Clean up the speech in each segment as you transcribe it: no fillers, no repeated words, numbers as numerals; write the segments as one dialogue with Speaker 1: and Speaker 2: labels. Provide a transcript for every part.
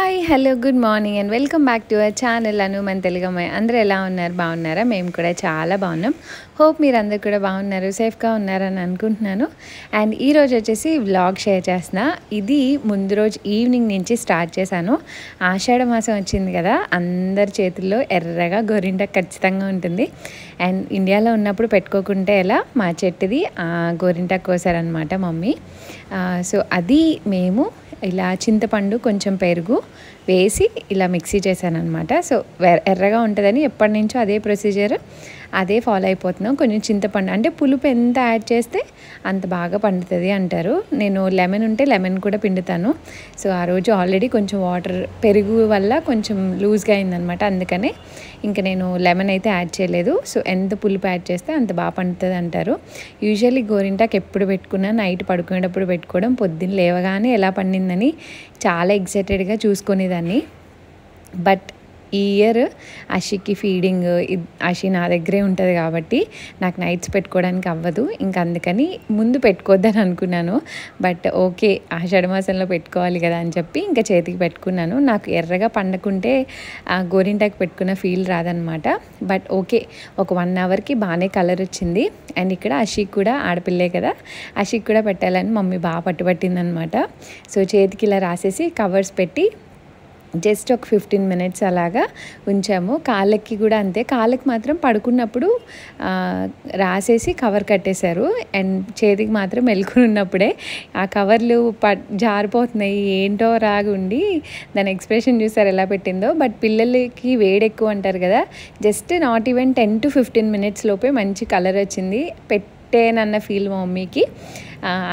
Speaker 1: Hi hello good morning and welcome back to our channel అను మన తెలుగమ్మాయి. అందరూ ఎలా ఉన్నారు? బాగున్నారా? మేము కూడా చాలా బాగున్నాం. హోప్ మీరు అందరు కూడా బాగున్నారు, సేఫ్గా ఉన్నారని అనుకుంటున్నాను. అండ్ ఈరోజు వచ్చేసి వ్లాగ్ షేర్ చేస్తున్నా. ఇది ముందు రోజు ఈవినింగ్ నుంచి స్టార్ట్ చేశాను. ఆషాఢ మాసం వచ్చింది కదా, అందరి చేతుల్లో ఎర్రగా గోరింటాకు ఖచ్చితంగా ఉంటుంది. అండ్ ఇండియాలో ఉన్నప్పుడు పెట్టుకోకుంటే ఎలా, మా చెట్టుది గోరింటాకు కోసారనమాట మమ్మీ. సో అది మేము ఇలా చింతపండు కొంచెం పెరుగు వేసి ఇలా మిక్సీ చేశాను అనమాట. సో ఎర్రగా ఉంటుందని ఎప్పటి నుంచో అదే ప్రొసీజర్, అదే ఫాలో అయిపోతున్నాం. కొంచెం చింతపండు అంటే పులుపు ఎంత యాడ్ చేస్తే అంత బాగా పండుతుంది అంటారు. నేను లెమన్ ఉంటే లెమన్ కూడా పిండుతాను. సో ఆ రోజు ఆల్రెడీ కొంచెం వాటర్ పెరుగు వల్ల కొంచెం లూజ్గా అయిందనమాట, అందుకనే ఇంకా నేను లెమన్ అయితే యాడ్ చేయలేదు. సో ఎంత పులుపు యాడ్ చేస్తే అంత బాగా పండుతుంది అంటారు. యూజువల్లీ గోరింటాకు ఎప్పుడు పెట్టుకున్నా నైట్ పడుకునేటప్పుడు పెట్టుకోవడం, పొద్దున్న లేవగానే ఎలా పండిందని చాలా ఎక్సైటెడ్గా చూసుకునేదాన్ని. బట్ ఈ ఇయర్ అషికి ఫీడింగ్, అషి నా దగ్గరే ఉంటుంది కాబట్టి నాకు నైట్స్ పెట్టుకోవడానికి అవ్వదు. ఇంకా అందుకని ముందు పెట్టుకోవద్దని అనుకున్నాను. బట్ ఓకే, ఆషాఢ మాసంలో పెట్టుకోవాలి కదా అని చెప్పి ఇంకా చేతికి పెట్టుకున్నాను. నాకు ఎర్రగా పండకుంటే గోరింటాకు పెట్టుకున్న ఫీల్ రాదనమాట. బట్ ఓకే, ఒక 1 అవర్కి బాగానే కలర్ వచ్చింది. అండ్ ఇక్కడ అషికి కూడా ఆడపిల్లే కదా, అషికి కూడా పెట్టాలని మమ్మీ బాగా పట్టుబట్టిందనమాట. సో చేతికి ఇలా రాసేసి కవర్స్ పెట్టి జస్ట్ ఒక 15 మినిట్స్ అలాగా ఉంచాము. కాళ్ళకి కూడా అంతే, కాళ్ళకి మాత్రం పడుకున్నప్పుడు రాసేసి కవర్ కట్టేశారు. అండ్ చేతికి మాత్రం మెలుకుని ఉన్నప్పుడే ఆ కవర్లు జారిపోతున్నాయి. ఏంటో రాగుండి దాని ఎక్స్ప్రెషన్ చూసారు ఎలా పెట్టిందో. బట్ పిల్లలకి వేడి ఎక్కువ అంటారు కదా, just not even 10 to 15 minutes లోపే మంచి కలర్ వచ్చింది. పెట్టేనన్న ఫీల్ మా మమ్మీకి.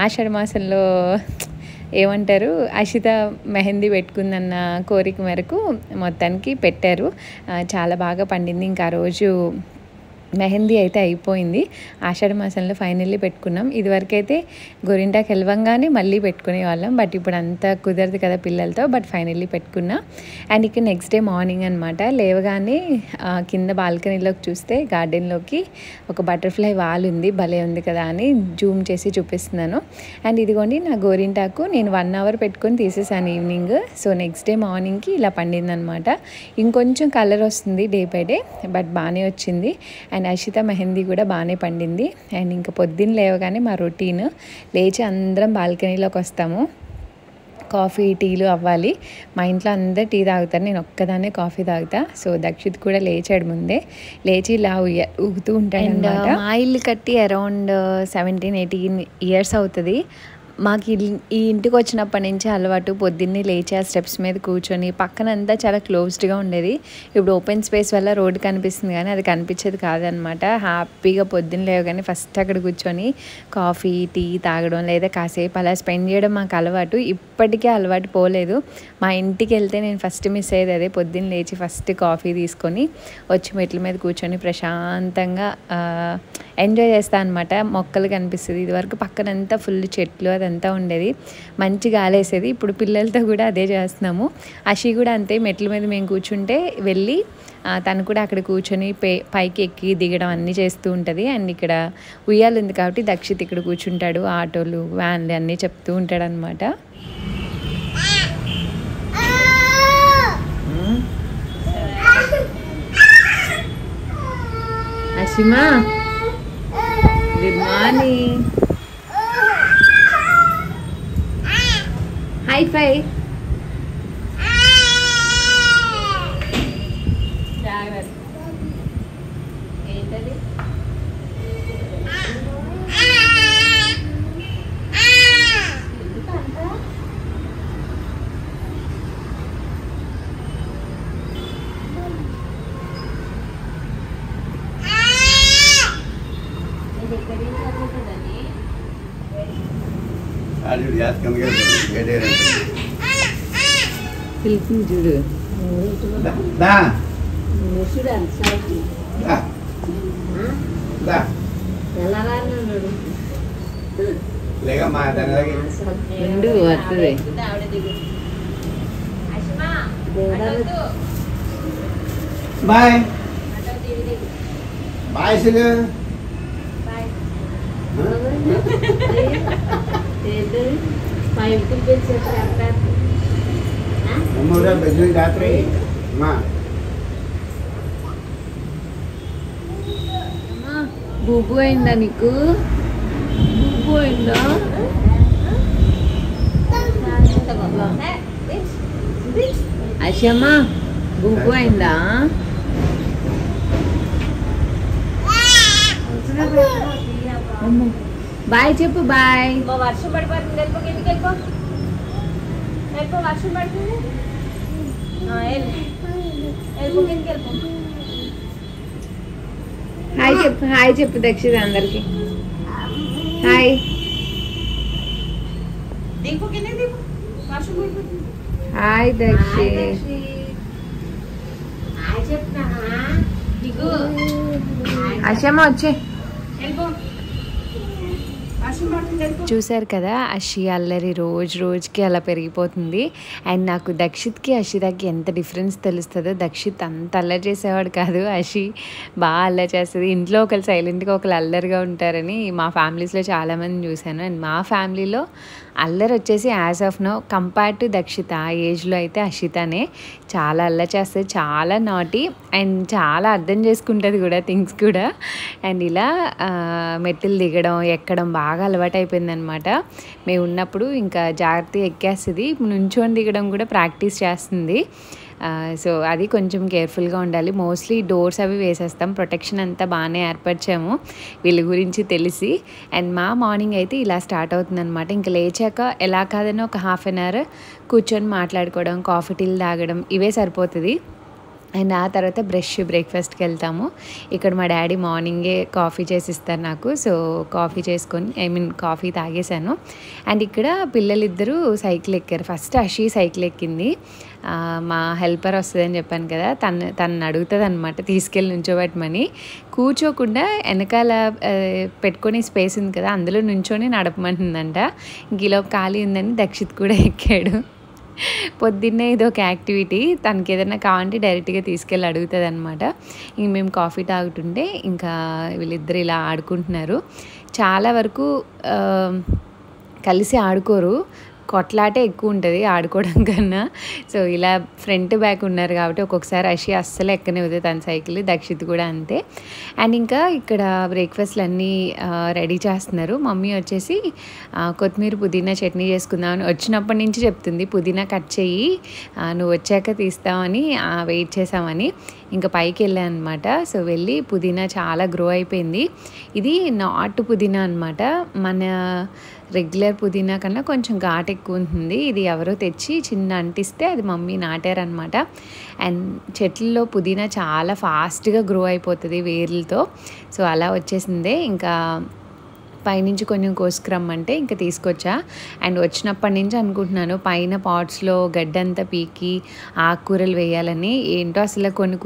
Speaker 1: ఆషాఢ మాసంలో ఏమంటారు, అషిత మెహందీ పెట్టుకుందన్న కోరిక మేరకు మొత్తానికి పెట్టారు. చాలా బాగా పండింది. ఇంకా ఆ రోజు మెహందీ అయితే అయిపోయింది. ఆషాఢ మాసంలో ఫైనల్లీ పెట్టుకున్నాం. ఇదివరకైతే గోరింటాకు వెలవంగానే మళ్ళీ పెట్టుకునే వాళ్ళం. బట్ ఇప్పుడు అంతా కుదరదు కదా పిల్లలతో. బట్ ఫైనల్లీ పెట్టుకున్నా. అండ్ ఇక నెక్స్ట్ డే మార్నింగ్ అనమాట, లేవగానే కింద బాల్కనీలోకి చూస్తే గార్డెన్లోకి ఒక బటర్ఫ్లై వాల్ ఉంది, భలే ఉంది కదా అని జూమ్ చేసి చూపిస్తున్నాను. అండ్ ఇదిగోండి నా గోరింటాకు నేను 1 అవర్ పెట్టుకొని తీసేసాను ఈవినింగ్. సో నెక్స్ట్ డే మార్నింగ్కి ఇలా పండిందనమాట. ఇంకొంచెం కలర్ వస్తుంది డే బై డే, బట్ బాగానే వచ్చింది. అండ్ అషిత మెహందీ కూడా బాగానే పండింది. అండ్ ఇంకా పొద్దున్న లేవగానే మా రొటీన్, లేచి అందరం బాల్కనీలోకి వస్తాము. కాఫీ టీలు అవ్వాలి. మా ఇంట్లో అందరు టీ తాగుతారు, నేను ఒక్కదాన్నే కాఫీ తాగుతా. సో దక్షిత్ కూడా లేచాడు ముందే, లేచి ఇలా ఊగుతూ ఉంటాడు అన్నమాట. మా ఇల్లు కట్టి అరౌండ్ 17-18 ఇయర్స్ అవుతుంది. మాకు ఈ ఇంటికి వచ్చినప్పటి నుంచి అలవాటు పొద్దున్నే లేచి ఆ స్టెప్స్ మీద కూర్చొని, పక్కనంతా చాలా క్లోజ్డ్గా ఉండేది. ఇప్పుడు ఓపెన్ స్పేస్ వల్ల రోడ్డు కనిపిస్తుంది కానీ అది కనిపించేది కాదనమాట. హ్యాపీగా పొద్దున్న లేవగానే ఫస్ట్ అక్కడ కూర్చొని కాఫీ టీ తాగడం, లేదా కాసేపు అలా స్పెండ్ చేయడం మాకు అలవాటు. ఇప్పటికే అలవాటు పోలేదు. మా ఇంటికి వెళ్తే నేను ఫస్ట్ మిస్ అయ్యేది అదే, పొద్దున్న లేచి ఫస్ట్ కాఫీ తీసుకొని వచ్చి మెట్ల మీద కూర్చొని ప్రశాంతంగా ఎంజాయ్ చేస్తాను అనమాట. మొక్కలు కనిపిస్తుంది. ఇదివరకు పక్కనంతా ఫుల్ చెట్లు అదంతా ఉండేది, మంచి గాలేసేది. ఇప్పుడు పిల్లలతో కూడా అదే చేస్తున్నాము. అషి కూడా అంతే, మెట్ల మీద మేము కూర్చుంటే వెళ్ళి తను కూడా అక్కడ కూర్చొని పైకి ఎక్కి దిగడం అన్నీ చేస్తూ ఉంటుంది. అండ్ ఇక్కడ ఉయ్యాలు ఉంది కాబట్టి దక్షిత్ ఇక్కడ కూర్చుంటాడు, ఆటోలు వ్యాన్లు అన్నీ చెప్తూ ఉంటాడు అనమాట. Ashima good morning, high five. ఏంటది? పిలుపుని చూడు. ఉండు వస్తుంది.
Speaker 2: బాయ్ బాయ్ సిలు
Speaker 3: Five tickets at
Speaker 2: Udah baju datri, ma.
Speaker 1: బూబు అయిందా నీకు? బూబు అయిందా? అషమ్మా బూబు అయిందా? బాయ్ చెప్పు. బాయ్.
Speaker 3: వర్షం పడిపోతుంది. వెళ్ళిపోకి ఎందుకు వెళ్ళిపో వర్షం పడుతుంది. వెళ్ళిపోకి ఎందుకు వెళ్ళిపో.
Speaker 1: హాయ్ చెప్పు. హాయ్ చెప్పు దక్షిత్ అందరికి. హాయ్.
Speaker 3: దింపుకి ఎందుకు దింపు, వర్షం పడిపోతుంది.
Speaker 1: హాయ్ దక్షిత్.
Speaker 3: హాయ్ చెప్తున్నా నీకు.
Speaker 1: అషమ్మ వచ్చే.
Speaker 3: వెళ్ళిపో వర్షం పడుతుంది. వెళ్ళిపో.
Speaker 1: చూశారు కదా, అషి అల్లరి రోజు రోజుకి అలా పెరిగిపోతుంది. అండ్ నాకు దక్షిత్కి అషితాకి ఎంత డిఫరెన్స్ తెలుస్తుందో. దక్షిత్ అంత అల్లరి చేసేవాడు కాదు, అషి బాగా అల్లరి చేస్తుంది. ఇంట్లో ఒకరు సైలెంట్గా ఒకరు అల్లరిగా ఉంటారని మా ఫ్యామిలీస్లో చాలామంది చూశాను. అండ్ మా ఫ్యామిలీలో అల్లరి వచ్చేసి as of no compare to Dakshita ఆ ఏజ్లో అయితే అషితానే చాలా అల్లరి చేస్తుంది, చాలా నాటి అండ్ చాలా అర్థం చేసుకుంటుంది కూడా థింగ్స్ కూడా. అండ్ ఇలా మెట్లు దిగడం ఎక్కడం బాగా అలవాటు అయిపోయిందనమాట. మేము ఉన్నప్పుడు ఇంకా జాగ్రత్తగా ఎక్కేస్తుంది, నుంచొని దిగడం కూడా ప్రాక్టీస్ చేస్తుంది. సో అది కొంచెం కేర్ఫుల్గా ఉండాలి. మోస్ట్లీ డోర్స్ అవి వేసేస్తాం, ప్రొటెక్షన్ అంతా బాగానే ఏర్పరిచాము వీళ్ళ గురించి తెలిసి. అండ్ మా మార్నింగ్ అయితే ఇలా స్టార్ట్ అవుతుందన్నమాట. ఇంకా లేచాక ఎలా కాదన్నా ఒక హాఫ్ అన్ అవర్ కూర్చొని మాట్లాడుకోవడం, కాఫీ టీలు తాగడం ఇవే సరిపోతుంది. అండ్ ఆ తర్వాత బ్రేక్ఫాస్ట్కి వెళ్తాము. ఇక్కడ మా డాడీ మార్నింగే కాఫీ చేసిస్తారు నాకు. సో కాఫీ చేసుకొని కాఫీ తాగేశాను. అండ్ ఇక్కడ పిల్లలిద్దరూ సైకిల్ ఎక్కారు. ఫస్ట్ అషి సైకిల్ ఎక్కింది. మా హెల్పర్ వస్తుందని చెప్పాను కదా, తను అడుగుతుంది అనమాట తీసుకెళ్ళి నుంచోబెట్టమని. కూర్చోకుండా వెనకాల పెట్టుకొని స్పేస్ ఉంది కదా, అందులో నుంచొని నడపమంటుందంట. ఇంకీలోపు ఖాళీ ఉందని దక్షిత్ కూడా ఎక్కాడు. పొద్దున్నే ఇది ఒక యాక్టివిటీ, తనకి ఏదైనా కావాలంటే డైరెక్ట్గా తీసుకెళ్ళి అడుగుతుంది అనమాట. ఇంక మేము కాఫీ తాగుతుంటే ఇంకా వీళ్ళిద్దరు ఇలా ఆడుకుంటున్నారు. చాలా వరకు కలిసి ఆడుకోరు, కొట్లాటే ఎక్కువ ఉంటుంది ఆడుకోవడం కన్నా. సో ఇలా ఫ్రంట్ బ్యాక్ ఉన్నారు కాబట్టి ఒక్కొక్కసారి అషి అస్సలు ఎక్కనివ్వదు తన సైకిల్, దక్షిత్ కూడా అంతే. అండ్ ఇంకా ఇక్కడ బ్రేక్ఫాస్ట్లు అన్నీ రెడీ చేస్తున్నారు. మమ్మీ వచ్చేసి కొత్తిమీర పుదీనా చట్నీ చేసుకుందామని వచ్చినప్పటి నుంచి చెప్తుంది, పుదీనా కట్ చెయ్యి నువ్వు వచ్చాక తీస్తామని వెయిట్ చేసామని. ఇంకా పైకి వెళ్ళాను అనమాట. సో వెళ్ళి పుదీనా చాలా గ్రో అయిపోయింది. ఇది నాటు పుదీనా అనమాట, మన రెగ్యులర్ పుదీనా కన్నా కొంచెం ఘాటు ఎక్కువ ఉంటుంది. ఇది ఎవరో తెచ్చి చిన్న అంటిస్తే అది మమ్మీ నాటారనమాట. అండ్ చెట్లలో పుదీనా చాలా ఫాస్ట్గా గ్రో అయిపోతుంది వేర్లతో. సో అలా వచ్చేసిందే. ఇంకా పైనుంచి కొంచెం కోసుకురమ్మంటే ఇంకా తీసుకొచ్చా. అండ్ వచ్చినప్పటి నుంచి అనుకుంటున్నాను పైన పాట్స్లో గడ్డంతా పీకి ఆకుకూరలు వేయాలని. ఏంటో అసలు కొన్ని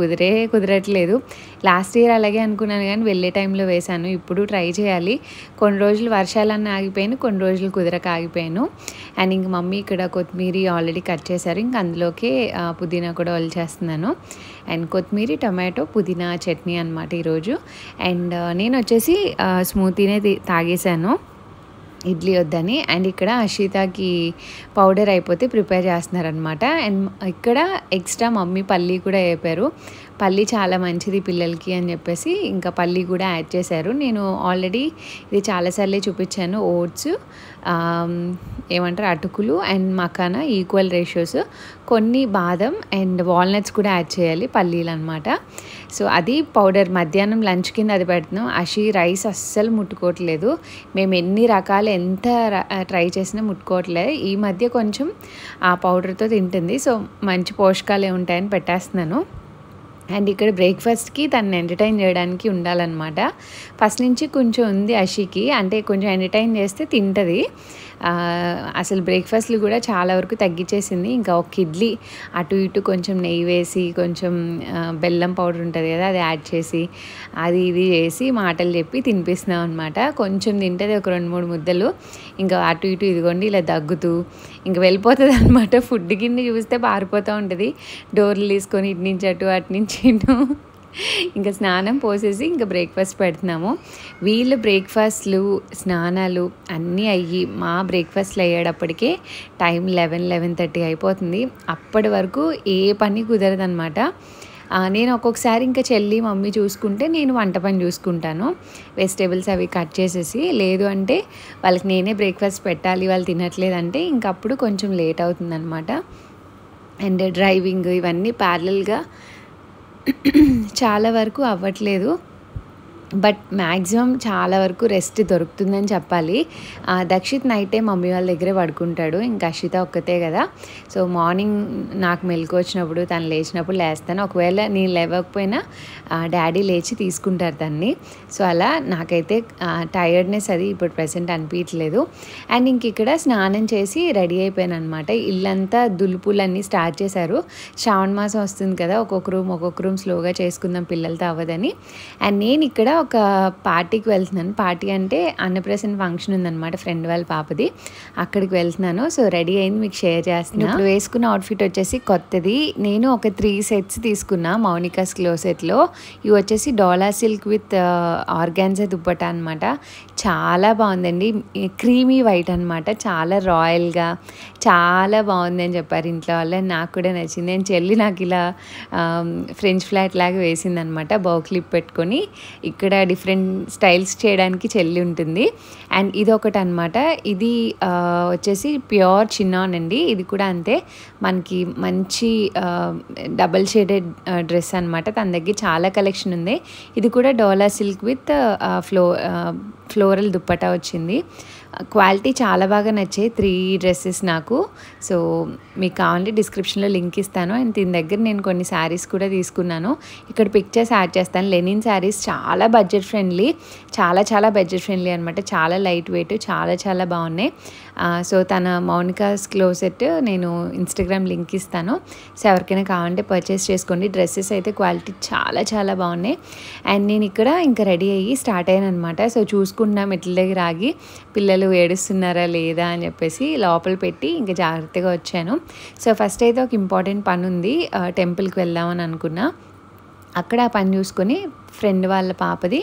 Speaker 1: కుదరట్లేదు. లాస్ట్ ఇయర్ అలాగే అనుకున్నాను కానీ వెళ్ళే టైంలో వేశాను. ఇప్పుడు ట్రై చేయాలి. కొన్ని రోజులు వర్షాలన్నీ ఆగిపోయాను, కొన్ని రోజులు కుదరక ఆగిపోయాను. అండ్ ఇంక మమ్మీ ఇక్కడ కొత్తిమీర ఆల్రెడీ కట్ చేశారు, ఇంక అందులోకే పుదీనా కూడా వలిచేస్తున్నాను. అండ్ కొత్తిమీర టమాటో పుదీనా చట్నీ అనమాట ఈరోజు. అండ్ నేను వచ్చేసి స్మూతీనే తాగేశాను, ఇడ్లీ వద్దని. అండ్ ఇక్కడ అషితాకి పౌడర్ అయిపోతే ప్రిపేర్ చేస్తున్నారనమాట. అండ్ ఇక్కడ ఎక్స్ట్రా మమ్మీ పల్లీ కూడా వేపారు. పల్లీ చాలా మంచిది పిల్లలకి అని చెప్పేసి ఇంకా పల్లీ కూడా యాడ్ చేశారు. నేను ఆల్రెడీ ఇది చాలాసార్లు చూపించాను. ఓట్స్ ఏమంటారు అటుకులు అండ్ మకానా ఈక్వల్ రేషియోస్, కొన్ని బాదం అండ్ వాల్నట్స్ కూడా యాడ్ చేయాలి పల్లీలు అనమాట. సో అది పౌడర్ మధ్యాహ్నం లంచ్ కింద అది పెడుతున్నాం. అషి రైస్ అస్సలు ముట్టుకోవట్లేదు. మేము ఎన్ని రకాలు ఎంత ట్రై చేసినా ముట్టుకోవట్లేదు. ఈ మధ్య కొంచెం ఆ పౌడర్తో తింటుంది. సో మంచి పోషకాలు ఉంటాయని పెట్టేస్తున్నాను. అండ్ ఇక్కడ బ్రేక్ఫాస్ట్కి తను ఎంటర్టైన్ చేయడానికి ఉండాలన్నమాట. ఫస్ట్ నుంచి కొంచెం ఉంది అషికి, అంటే కొంచెం ఎంటర్టైన్ చేస్తే తింటుంది. అసలు బ్రేక్ఫాస్ట్లు కూడా చాలా వరకు తగ్గించేసింది. ఇంకా ఒక ఇడ్లీ అటు ఇటు కొంచెం నెయ్యి వేసి కొంచెం బెల్లం పౌడర్ ఉంటుంది కదా అది యాడ్ చేసి అది ఇది చేసి మాటలు చెప్పి తినిపిస్తున్నాం అనమాట. కొంచెం తింటుంది, ఒక 2-3 ముద్దలు. ఇంకా అటు ఇటు ఇదిగోండి ఇలా దగ్గుతూ ఇంకా వెళ్ళిపోతుంది అనమాట. ఫుడ్ గిన్నె చూస్తే పారిపోతూ ఉంటుంది, డోర్లు తీసుకొని ఇటు నుంచి అటు అటు నుంచి ఇటు. ఇంకా స్నానం పోసేసి ఇంకా బ్రేక్ఫాస్ట్ పెడుతున్నాము. వీళ్ళు బ్రేక్ఫాస్ట్లు స్నానాలు అన్నీ అయ్యి మా బ్రేక్ఫాస్ట్లు అయ్యేటప్పటికే టైం 11-11:30 అయిపోతుంది. అప్పటి వరకు ఏ పని కుదరదనమాట. నేను ఒక్కొక్కసారి ఇంకా చెల్లి మమ్మీ చూసుకుంటే నేను వంట పని చూసుకుంటాను, వెజిటేబుల్స్ అవి కట్ చేసేసి. లేదు అంటే వాళ్ళకి నేనే బ్రేక్ఫాస్ట్ పెట్టాలి, వాళ్ళు తినట్లేదంటే ఇంకప్పుడు కొంచెం లేట్ అవుతుందన్నమాట. అండ్ డ్రైవింగ్ ఇవన్నీ ప్యారలల్గా చాలా వరకు అవ్వట్లేదు. బట్ మ్యాక్సిమం చాలా వరకు రెస్ట్ దొరుకుతుందని చెప్పాలి. దక్షిత్ నైటే మమ్మీ వాళ్ళ దగ్గరే పడుకుంటాడు, ఇంకా అశ్విత ఒక్కతే కదా. సో మార్నింగ్ నాకు మెలకు వచ్చినప్పుడు తను లేచినప్పుడు లేస్తాను. ఒకవేళ నేను లేవకపోయినా డాడీ లేచి తీసుకుంటారు దాన్ని. సో అలా నాకైతే టైర్డ్నెస్ అది ఇప్పుడు ప్రెసెంట్ అనిపించలేదు. అండ్ ఇంక ఇక్కడ స్నానం చేసి రెడీ అయిపోయాను అనమాట. ఇల్లంతా దులుపులన్నీ స్టార్ట్ చేశారు. శ్రావణ మాసం వస్తుంది కదా, ఒక్కొక్క రూమ్ స్లోగా చేసుకుందాం పిల్లలతో అవ్వదని. అండ్ నేను ఇక్కడ ఒక పార్టీకి వెళ్తున్నాను. పార్టీ అంటే అన్నప్రాసన ఫంక్షన్ ఉందన్నమాట, ఫ్రెండ్ వాళ్ళ పాపది. అక్కడికి వెళ్తున్నాను. సో రెడీ అయింది మీకు షేర్ చేస్తున్నాను. ఇప్పుడు వేసుకున్న అవుట్ఫిట్ వచ్చేసి కొత్తది. నేను ఒక 3 సెట్స్ తీసుకున్నా మౌనికాస్ క్లోసెట్లో. ఇవి వచ్చేసి డోలా సిల్క్ విత్ ఆర్గాన్జా దుప్పటా అనమాట. చాలా బాగుందండి, క్రీమీ వైట్ అనమాట, చాలా రాయల్గా చాలా బాగుందని చెప్పారు ఇంట్లో వాళ్ళు. నాకు కూడా నచ్చింది. నేను చెల్లి నాకు ఇలా ఫ్రెంచ్ ఫ్లాట్ లాగా వేసిందనమాట, బౌ క్లిప్ పెట్టుకొని. ఇక్కడ డిఫరెంట్ స్టైల్స్ చేయడానికి చెల్లి ఉంటుంది. అండ్ ఇది ఒకటి అనమాట. ఇది వచ్చేసి ప్యూర్ చిన్నాన్ అండి. ఇది కూడా అంతే, మనకి మంచి డబల్ షేడెడ్ డ్రెస్ అనమాట. తన దగ్గర చాలా కలెక్షన్ ఉంది. ఇది కూడా డోలా సిల్క్ విత్ ఫ్లోరల్ దుప్పటా వచ్చింది. క్వాలిటీ చాలా బాగా నచ్చాయి 3 డ్రెస్సెస్ నాకు. సో మీకు కావాలంటే డిస్క్రిప్షన్లో లింక్ ఇస్తాను. అండ్ దీని దగ్గర నేను కొన్ని శారీస్ కూడా తీసుకున్నాను, ఇక్కడ పిక్చర్స్ యాడ్ చేస్తాను. లెనిన్ శారీస్ చాలా బడ్జెట్ ఫ్రెండ్లీ, చాలా బడ్జెట్ ఫ్రెండ్లీ అనమాట. చాలా లైట్ వెయిట్, చాలా బాగున్నాయి. సో తన మౌనికాస్ క్లోసెట్ నేను ఇన్స్టాగ్రామ్ లింక్ ఇస్తాను. సో ఎవరికైనా కావాలంటే పర్చేస్ చేసుకోండి. డ్రెస్సెస్ అయితే క్వాలిటీ చాలా బాగున్నాయి. అండ్ నేను ఇక్కడ ఇంకా రెడీ అయ్యి స్టార్ట్ అయ్యాను అనమాట. సో చూసుకున్నా మెట్ల దగ్గర ఆగి పిల్లలు ఏడుస్తున్నారా లేదా అని చెప్పేసి లోపల పెట్టి ఇంకా జాగ్రత్తగా వచ్చాను. సో ఫస్ట్ అయితే ఒక ఇంపార్టెంట్ పని ఉంది, టెంపుల్కి వెళ్దామని అనుకున్నా. అక్కడ ఆ పని చూసుకొని ఫ్రెండ్ వాళ్ళ పాపది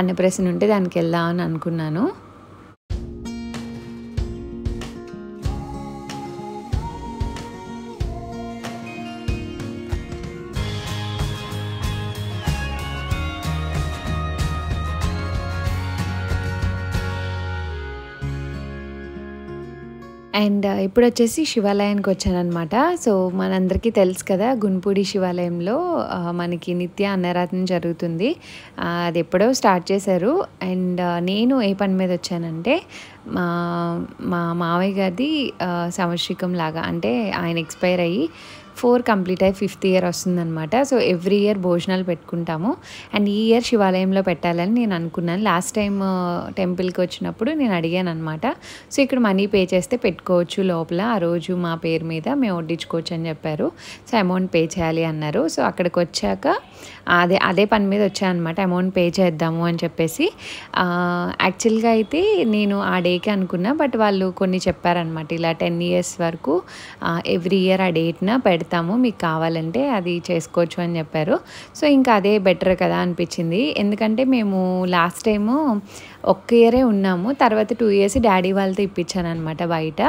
Speaker 1: అన్నప్రాసన ఉంటే దానికి వెళ్దామని అనుకున్నాను. అండ్ ఇప్పుడు వచ్చేసి శివాలయానికి వచ్చానమాట. సో మనందరికీ తెలుసు కదా, గుంపూడి శివాలయంలో మనకి నిత్య అన్నరాత్రం జరుగుతుంది. అది ఎప్పుడో స్టార్ట్ చేశారు. అండ్ నేను ఏ పని మీద వచ్చానంటే మా మావయ్య గారిది సంవత్సరికం లాగా, అంటే ఆయన ఎక్స్పైర్ అయ్యి 4 కంప్లీట్ అయ్యి 5th ఇయర్ వస్తుందన్నమాట. సో ఎవ్రీ ఇయర్ భోజనాలు పెట్టుకుంటాము. అండ్ ఈ ఇయర్ శివాలయంలో పెట్టాలని నేను అనుకున్నాను. లాస్ట్ టైం టెంపుల్కి వచ్చినప్పుడు నేను అడిగాను అనమాట. సో ఇక్కడ మనీ పే చేస్తే పెట్టుకోవచ్చు లోపల, ఆ రోజు మా పేరు మీద మేము వడ్డించుకోవచ్చు అని చెప్పారు. సో అమౌంట్ పే చేయాలి అన్నారు. సో అక్కడికి వచ్చాక అదే పని మీద వచ్చాను అనమాట, అమౌంట్ పే చేద్దాము అని చెప్పేసి. యాక్చువల్గా అయితే నేను ఆ డేకి అనుకున్నా, బట్ వాళ్ళు కొన్ని చెప్పారనమాట, ఇలా 10 years వరకు ఎవ్రీ ఇయర్ ఆ డేట్న పెడతాము, మీకు కావాలంటే అది చేసుకోవచ్చు అని చెప్పారు. సో ఇంకా అదే బెటర్ కదా అనిపించింది. ఎందుకంటే మేము లాస్ట్ టైము 1 ఇయరే ఉన్నాము, తర్వాత 2 years డాడీ వాళ్ళతో ఇప్పించాను అనమాట బయట.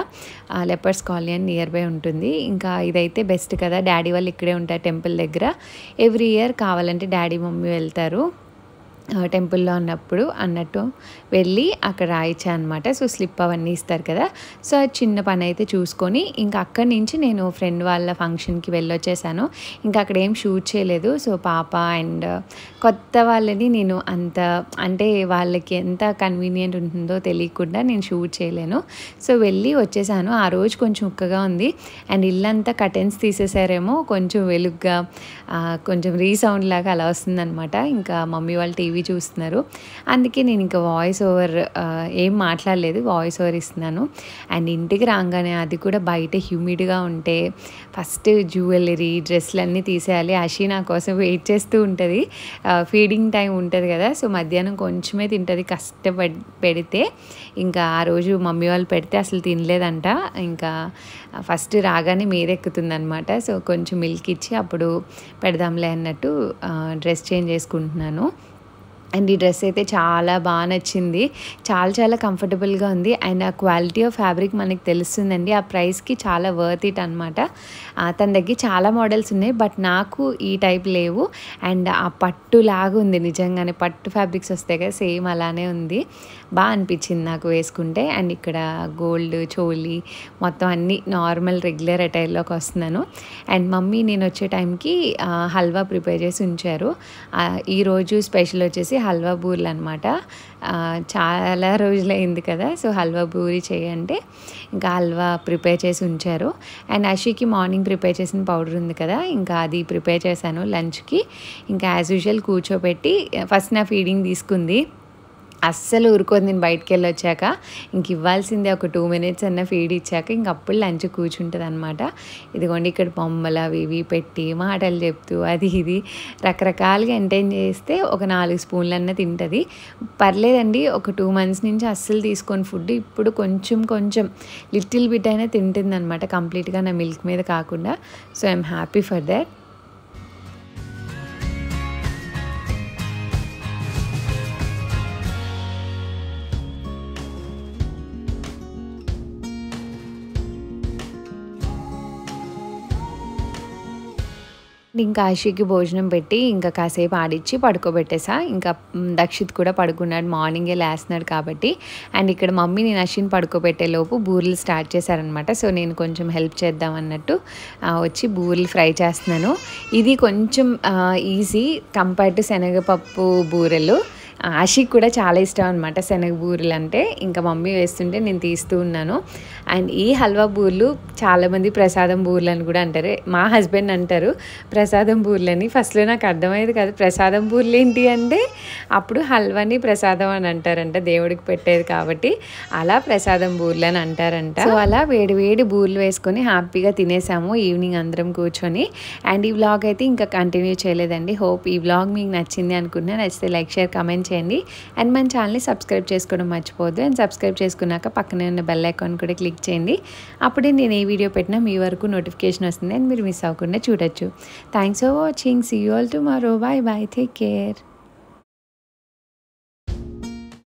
Speaker 1: లెపర్స్ కాలనీ అని నియర్ బై ఉంటుంది. ఇంకా ఇదైతే బెస్ట్ కదా, డాడీ వాళ్ళు ఇక్కడే ఉంటారు టెంపుల్ దగ్గర. ఎవ్రీ ఇయర్ కావాలంటే డాడీ మమ్మీ వెళ్తారు టెంపుల్లో అన్నట్టు వెళ్ళి అక్కడ రాయించా అనమాట. సో స్లిప్ అవన్నీ ఇస్తారు కదా. సో చిన్న పని అయితే చూసుకొని ఇంకా అక్కడి నుంచి నేను ఫ్రెండ్ వాళ్ళ ఫంక్షన్కి వెళ్ళొచ్చేసాను. ఇంకా అక్కడ ఏం షూట్ చేయలేదు. సో పాప అండ్ కొత్త వాళ్ళని నేను అంటే వాళ్ళకి ఎంత కన్వీనియంట్ ఉంటుందో తెలియకుండా నేను షూట్ చేయలేను. సో వెళ్ళి వచ్చేసాను. ఆ రోజు కొంచెం ఉక్కగా ఉంది. అండ్ ఇల్లంతా కర్టెన్స్ తీసేసారేమో కొంచెం వెలుగ్గా కొంచెం రీసౌండ్ లాగా అలా వస్తుందన్నమాట. ఇంకా మమ్మీ వాళ్ళు టీవీ టీవీ చూస్తున్నారు. అందుకే నేను ఇంకా వాయిస్ ఓవర్ ఏం మాట్లాడలేదు, వాయిస్ ఓవర్ ఇస్తున్నాను. అండ్ ఇంటికి రాగానే అది కూడా బయట హ్యూమిడ్గా ఉంటే ఫస్ట్ జ్యువెలరీ డ్రెస్సులు అన్నీ తీసేయాలి. అషి నా కోసం వెయిట్ చేస్తూ ఉంటుంది. ఫీడింగ్ టైం ఉంటుంది కదా, సో మధ్యాహ్నం కొంచెమే తింటుంది. పెడితే ఇంకా ఆ రోజు మమ్మీ వాళ్ళు పెడితే అసలు తినలేదంట. ఇంకా ఫస్ట్ రాగానే మీదెక్కుతుంది అనమాట. సో కొంచెం మిల్క్ ఇచ్చి అప్పుడు పెడదాంలే అన్నట్టు డ్రెస్ చేంజ్ చేసుకుంటున్నాను. అండ్ ఈ డ్రెస్ అయితే చాలా బాగా నచ్చింది, చాలా కంఫర్టబుల్గా ఉంది. అండ్ ఆ క్వాలిటీ ఆఫ్ ఫ్యాబ్రిక్ మనకి తెలుస్తుందండి. ఆ ప్రైస్కి చాలా వర్త్ ఇట్ అనమాట. తన దగ్గర చాలా మోడల్స్ ఉన్నాయి, బట్ నాకు ఈ టైప్ లేవు. అండ్ ఆ పట్టు లాగా ఉంది, నిజంగానే పట్టు ఫ్యాబ్రిక్స్ వస్తాయి కదా, సేమ్ అలానే ఉంది. బాగా అనిపించింది నాకు వేసుకుంటే. అండ్ ఇక్కడ గోల్డ్ చోలీ మొత్తం అన్నీ నార్మల్ రెగ్యులర్ అటైర్లోకి వస్తున్నాను. అండ్ మమ్మీ నేను వచ్చే టైంకి హల్వా ప్రిపేర్ చేసి ఉంచారు. ఈరోజు స్పెషల్ వచ్చేసి హల్వా బూర్లు అనమాట. చాలా రోజులైంది కదా, సో హల్వా బూరి చేయంటే ఇంకా హల్వా ప్రిపేర్ చేసి ఉంచారు. అండ్ అషికి మార్నింగ్ ప్రిపేర్ చేసిన పౌడర్ ఉంది కదా, ఇంకా అది ప్రిపేర్ చేశాను లంచ్కి. ఇంకా యాజ్ యూజువల్ కూర్చోబెట్టి ఫస్ట్ నా ఫీడింగ్ తీసుకుంది. అస్సలు ఊరుకోదు నేను బయటికి వెళ్ళి వచ్చాక. ఇంక ఇవ్వాల్సిందే ఒక 2 minutes అన్న ఫీడ్ ఇచ్చాక ఇంక అప్పుడు లంచ్ కూర్చుంటుంది అనమాట. ఇదిగోండి ఇక్కడ బొమ్మలు అవి ఇవి పెట్టి మాటలు చెప్తూ అది ఇది రకరకాలుగా ఎంటర్టైన్ చేస్తే ఒక 4 స్పూన్లన్నా తింటుంది. పర్లేదండి, ఒక 2 months నుంచి అస్సలు తీసుకొని ఫుడ్ ఇప్పుడు కొంచెం లిటిల్ బిట్ అయినా తింటుంది అనమాట, కంప్లీట్గా నా మిల్క్ మీద కాకుండా. So I'm happy for that. ఇంకా ఆషికి భోజనం పెట్టి ఇంకా కాసేపు ఆడిచ్చి పడుకోబెట్టేసా. ఇంకా దక్షిత్ కూడా పడుకున్నాడు, మార్నింగే లేస్తున్నాడు కాబట్టి. అండ్ ఇక్కడ మమ్మీ నేను అషిని పడుకోబెట్టే లోపు బూరెలు స్టార్ట్ చేశారనమాట. సో నేను కొంచెం హెల్ప్ చేద్దాం అన్నట్టు వచ్చి బూరెలు ఫ్రై చేస్తున్నాను. ఇది కొంచెం ఈజీ కంపేర్ టు శనగపప్పు బూరెలు. ఆషికి కూడా చాలా ఇష్టం అనమాట శనగ బూరెలు అంటే. ఇంకా మమ్మీ వేస్తుంటే నేను తీస్తూ ఉన్నాను. అండ్ ఈ హల్వా బూరెలు చాలామంది ప్రసాదం బూరెలు అని కూడా అంటారు. మా హస్బెండ్ అంటారు ప్రసాదం బూరెలు అని. ఫస్ట్లో నాకు అర్థమయ్యేది కాదు, ప్రసాదం బూరెలు ఏంటి అంటే అప్పుడు హల్వాని ప్రసాదం అని అంటారంట, దేవుడికి పెట్టేది కాబట్టి అలా ప్రసాదం బూరెలు అని అంటారంట. సో అలా వేడి బూరెలు వేసుకొని హ్యాపీగా తినేసాము ఈవినింగ్ అందరం కూర్చొని. అండ్ ఈ వ్లాగ్ అయితే ఇంకా కంటిన్యూ చేయలేదండి. హోప్ ఈ వ్లాగ్ మీకు నచ్చింది అనుకుంటున్నాను. నచ్చితే లైక్ షేర్ కామెంట్ చేయండి. అండ్ మన ఛానల్ని సబ్స్క్రైబ్ చేసుకోవడం మర్చిపోవద్దు. అండ్ సబ్స్క్రైబ్ చేసుకున్నాక పక్కనే ఉన్న బెల్ ఐకాన్ కూడా క్లిక్ చేయండి. అప్పుడే నేను ఏ వీడియో పెట్టినా మీ వరకు నోటిఫికేషన్ వస్తుంది అండ్ మీరు మిస్ అవ్వకుండా చూడొచ్చు. Thanks for watching. See you all tomorrow. Bye take care.